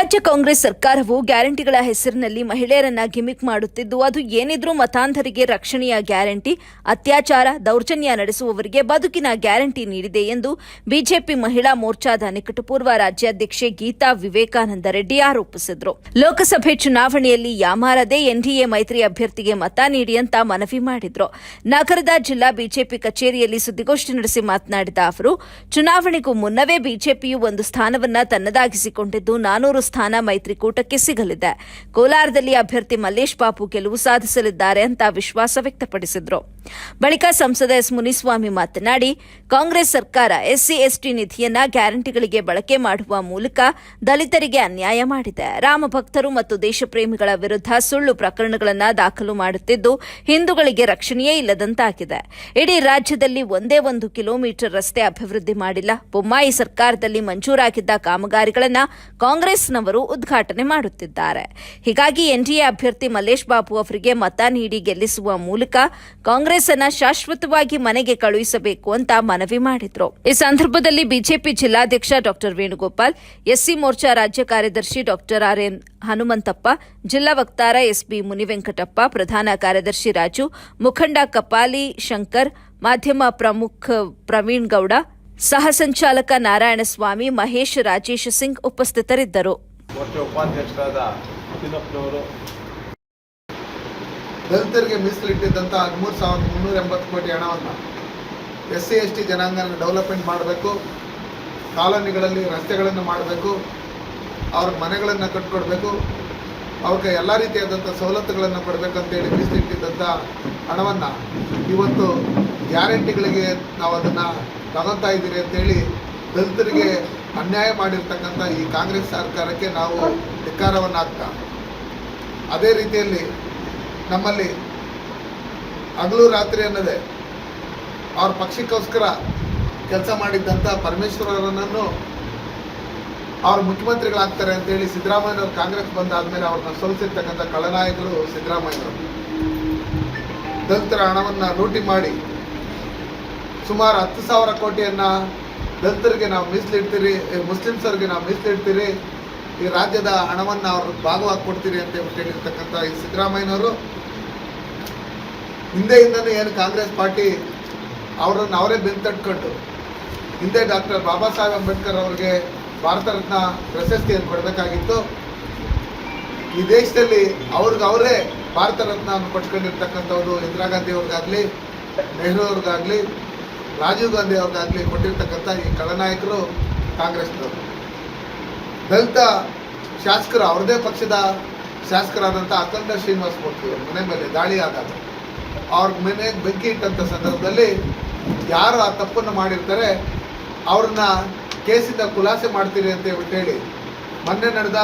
ರಾಜ್ಯ ಕಾಂಗ್ರೆಸ್ ಸರ್ಕಾರವು ಗ್ಯಾರಂಟಿಗಳ ಹೆಸರಿನಲ್ಲಿ ಮಹಿಳೆಯರನ್ನ ಗಿಮಿಕ್ ಮಾಡುತ್ತಿದ್ದು, ಅದು ಏನಿದ್ರೂ ಮತಾಂಧರಿಗೆ ರಕ್ಷಣೆಯ ಗ್ಯಾರಂಟಿ, ಅತ್ಯಾಚಾರ, ದೌರ್ಜನ್ಯ ನಡೆಸುವವರಿಗೆ ಬದುಕಿನ ಗ್ಯಾರಂಟಿ ನೀಡಿದೆ ಎಂದು ಬಿಜೆಪಿ ಮಹಿಳಾ ಮೋರ್ಚಾದ ನಿಕಟಪೂರ್ವ ರಾಜ್ಯಾಧ್ಯಕ್ಷೆ ಗೀತಾ ವಿವೇಕಾನಂದ ರೆಡ್ಡಿ ಆರೋಪಿಸಿದರು. ಲೋಕಸಭೆ ಚುನಾವಣೆಯಲ್ಲಿ ಯಾಮಾರದೆ ಎನ್ಡಿಎ ಮೈತ್ರಿ ಅಭ್ಯರ್ಥಿಗೆ ಮತ ನೀಡಿ ಅಂತ ಮನವಿ ಮಾಡಿದ್ರು. ನಗರದ ಜಿಲ್ಲಾ ಬಿಜೆಪಿ ಕಚೇರಿಯಲ್ಲಿ ಸುದ್ದಿಗೋಷ್ಠಿ ನಡೆಸಿ ಮಾತನಾಡಿದ ಅವರು, ಚುನಾವಣೆಗೂ ಮುನ್ನವೇ ಬಿಜೆಪಿಯು ಒಂದು ಸ್ಥಾನವನ್ನ ತನ್ನದಾಗಿಸಿಕೊಂಡಿದ್ದು 400 ಸ್ಥಾನ ಮೈತ್ರಿಕೂಟಕ್ಕೆ ಸಿಗಲಿದೆ. ಕೋಲಾರದಲ್ಲಿ ಅಭ್ಯರ್ಥಿ ಮಲ್ಲೇಶ್ ಬಾಬು ಗೆಲುವು ಸಾಧಿಸಲಿದ್ದಾರೆ ಅಂತ ವಿಶ್ವಾಸ ವ್ಯಕ್ತಪಡಿಸಿದರು. ಬಳಿಕ ಸಂಸದ ಎಸ್ ಮುನಿಸ್ವಾಮಿ ಮಾತನಾಡಿ, ಕಾಂಗ್ರೆಸ್ ಸರ್ಕಾರ ಎಸ್ಸಿ ಎಸ್ಟಿ ನಿಧಿಯನ್ನ ಗ್ಯಾರಂಟಿಗಳಿಗೆ ಬಳಕೆ ಮಾಡುವ ಮೂಲಕ ದಲಿತರಿಗೆ ಅನ್ಯಾಯ ಮಾಡಿದೆ. ರಾಮಭಕ್ತರು ಮತ್ತು ದೇಶಪ್ರೇಮಿಗಳ ವಿರುದ್ಧ ಸುಳ್ಳು ಪ್ರಕರಣಗಳನ್ನು ದಾಖಲು ಮಾಡುತ್ತಿದ್ದು, ಹಿಂದೂಗಳಿಗೆ ರಕ್ಷಣೆಯೇ ಇಲ್ಲದಂತಾಗಿದೆ. ಇಡೀ ರಾಜ್ಯದಲ್ಲಿ ಒಂದೇ 1 ಕಿಲೋಮೀಟರ್ ರಸ್ತೆ ಅಭಿವೃದ್ಧಿ ಮಾಡಿಲ್ಲ. ಬೊಮ್ಮಾಯಿ ಸರ್ಕಾರದಲ್ಲಿ ಮಂಜೂರಾಗಿದ್ದ ಕಾಮಗಾರಿಗಳನ್ನು ಕಾಂಗ್ರೆಸ್ನವರು ಉದ್ಘಾಟನೆ ಮಾಡುತ್ತಿದ್ದಾರೆ. ಹೀಗಾಗಿ ಎನ್ಡಿಎ ಅಭ್ಯರ್ಥಿ ಮಲ್ಲೇಶ್ ಬಾಬು ಅವರಿಗೆ ಮತ ನೀಡಿ ಗೆಲ್ಲಿಸುವ ಮೂಲಕ ಕಾಂಗ್ರೆಸ್ ಅನ್ನ ಶಾಶ್ವತವಾಗಿ ಮನೆಗೆ ಕಳುಹಿಸಬೇಕು ಅಂತ ಮನವಿ ಮಾಡಿದ್ರು. ಈ ಸಂದರ್ಭದಲ್ಲಿ ಬಿಜೆಪಿ ಜಿಲ್ಲಾಧ್ಯಕ್ಷ ಡಾ ವೇಣುಗೋಪಾಲ್, ಎಸ್ಸಿ ಮೋರ್ಚಾ ರಾಜ್ಯ ಕಾರ್ಯದರ್ಶಿ ಡಾ ಆರ್ಎನ್ ಹನುಮಂತಪ್ಪ, ಜಿಲ್ಲಾ ವಕ್ತಾರ ಎಸ್ಬಿ ಮುನಿವೆಂಕಟಪ್ಪ, ಪ್ರಧಾನ ಕಾರ್ಯದರ್ಶಿ ರಾಜು, ಮುಖಂಡ ಕಪಾಲಿ ಶಂಕರ್, ಮಾಧ್ಯಮ ಪ್ರಮುಖ ಪ್ರವೀಣ್ ಗೌಡ, ಸಹ ಸಂಚಾಲಕ ನಾರಾಯಣಸ್ವಾಮಿ, ಮಹೇಶ್, ರಾಜೇಶ್ ಸಿಂಗ್ ಉಪಸ್ಥಿತರಿದ್ದರು. ದಲಿತರಿಗೆ ಮೀಸಲಿಟ್ಟಿದ್ದಂಥ 13,380 ಕೋಟಿ ಹಣವನ್ನು ಎಸ್ಸಿ ಎಸ್ಟಿ ಜನಾಂಗನ ಡೆವಲಪ್ಮೆಂಟ್ ಮಾಡಬೇಕು, ಕಾಲೋನಿಗಳಲ್ಲಿ ರಸ್ತೆಗಳನ್ನು ಮಾಡಬೇಕು, ಅವ್ರ ಮನೆಗಳನ್ನು ಕಟ್ಕೊಡ್ಬೇಕು, ಅವ್ರಿಗೆ ಎಲ್ಲ ರೀತಿಯಾದಂಥ ಸವಲತ್ತುಗಳನ್ನು ಕೊಡಬೇಕಂತೇಳಿ ಮೀಸಲಿಟ್ಟಿದ್ದಂಥ ಹಣವನ್ನು ಇವತ್ತು ಗ್ಯಾರಂಟಿಗಳಿಗೆ ನಾವು ಅದನ್ನು ತಗೊತಾ ಇದ್ದೀರಿ ಅಂತೇಳಿ ದಲಿತರಿಗೆ ಅನ್ಯಾಯ ಮಾಡಿರ್ತಕ್ಕಂಥ ಈ ಕಾಂಗ್ರೆಸ್ ಸರ್ಕಾರಕ್ಕೆ ನಾವು ಧಿಕ್ಕಾರವನ್ನು ಹಾಕ್ತಾ, ಅದೇ ರೀತಿಯಲ್ಲಿ ನಮ್ಮಲ್ಲಿ ಹಗಲು ರಾತ್ರಿ ಅನ್ನೋದೇ ಅವ್ರ ಪಕ್ಷಕ್ಕೋಸ್ಕರ ಕೆಲಸ ಮಾಡಿದ್ದಂಥ ಪರಮೇಶ್ವರರನ್ನು ಅವ್ರು ಮುಖ್ಯಮಂತ್ರಿಗಳಾಗ್ತಾರೆ ಅಂತೇಳಿ ಸಿದ್ದರಾಮಯ್ಯನವ್ರು ಕಾಂಗ್ರೆಸ್ ಬಂದಾದಮೇಲೆ ಅವ್ರನ್ನ ಸೋಲಿಸಿರ್ತಕ್ಕಂಥ ಖಳನಾಯಕರು ಸಿದ್ದರಾಮಯ್ಯನವರು. ದಲಿತರ ಹಣವನ್ನು ಲೂಟಿ ಮಾಡಿ ಸುಮಾರು 10,000 ಕೋಟಿಯನ್ನು ದಲಿತರಿಗೆ ನಾವು ಮೀಸಲಿಡ್ತೀರಿ, ಮುಸ್ಲಿಮ್ಸರಿಗೆ ನಾವು ಮೀಸಲಿಡ್ತೀರಿ, ಈ ರಾಜ್ಯದ ಹಣವನ್ನು ಅವ್ರ ಭಾಗವಾಗಿ ಕೊಡ್ತೀರಿ ಅಂತ ಹೇಳಿರ್ತಕ್ಕಂಥ ಈ ಸಿದ್ದರಾಮಯ್ಯನವರು ಹಿಂದೆಯಿಂದನೂ ಏನು ಕಾಂಗ್ರೆಸ್ ಪಾರ್ಟಿ ಅವರನ್ನು ಅವರೇ ಬೆಂತಟ್ಕೊಂಡು ಹಿಂದೆ ಡಾಕ್ಟರ್ ಬಾಬಾ ಸಾಹೇಬ್ ಅಂಬೇಡ್ಕರ್ ಅವರಿಗೆ ಭಾರತ ರತ್ನ ಪ್ರಶಸ್ತಿಯನ್ನು ಕೊಡಬೇಕಾಗಿತ್ತು. ಈ ದೇಶದಲ್ಲಿ ಅವರೇ ಭಾರತ ರತ್ನವನ್ನು ಪಡ್ಕೊಂಡಿರ್ತಕ್ಕಂಥವ್ರು ಇಂದಿರಾ ಗಾಂಧಿ ಅವ್ರಿಗಾಗಲಿ, ನೆಹರು ಅವ್ರಿಗಾಗಲಿ, ರಾಜೀವ್ ಗಾಂಧಿ ಅವ್ರಿಗಾಗಲಿ ಕೊಟ್ಟಿರ್ತಕ್ಕಂಥ ಈ ಖಳನಾಯಕರು ಕಾಂಗ್ರೆಸ್ನವರು. ದಲಿತ ಶಾಸಕರು, ಅವ್ರದೇ ಪಕ್ಷದ ಶಾಸಕರಾದಂಥ ಅಖಂಡ ಶ್ರೀನಿವಾಸ ಮೂರ್ತಿ ಅವ್ರ ಮನೆ ಮೇಲೆ ದಾಳಿ ಆದಾಗ ಅವ್ರ ಮನೆಗೆ ಬೆಂಕಿ ಇಟ್ಟಂಥ ಸಂದರ್ಭದಲ್ಲಿ ಯಾರು ಆ ತಪ್ಪನ್ನು ಮಾಡಿರ್ತಾರೆ ಅವ್ರನ್ನ ಕೇಸಿಂದ ಖುಲಾಸೆ ಮಾಡ್ತೀರಿ ಅಂತ ಹೇಳಿ ಮೊನ್ನೆ ನಡೆದ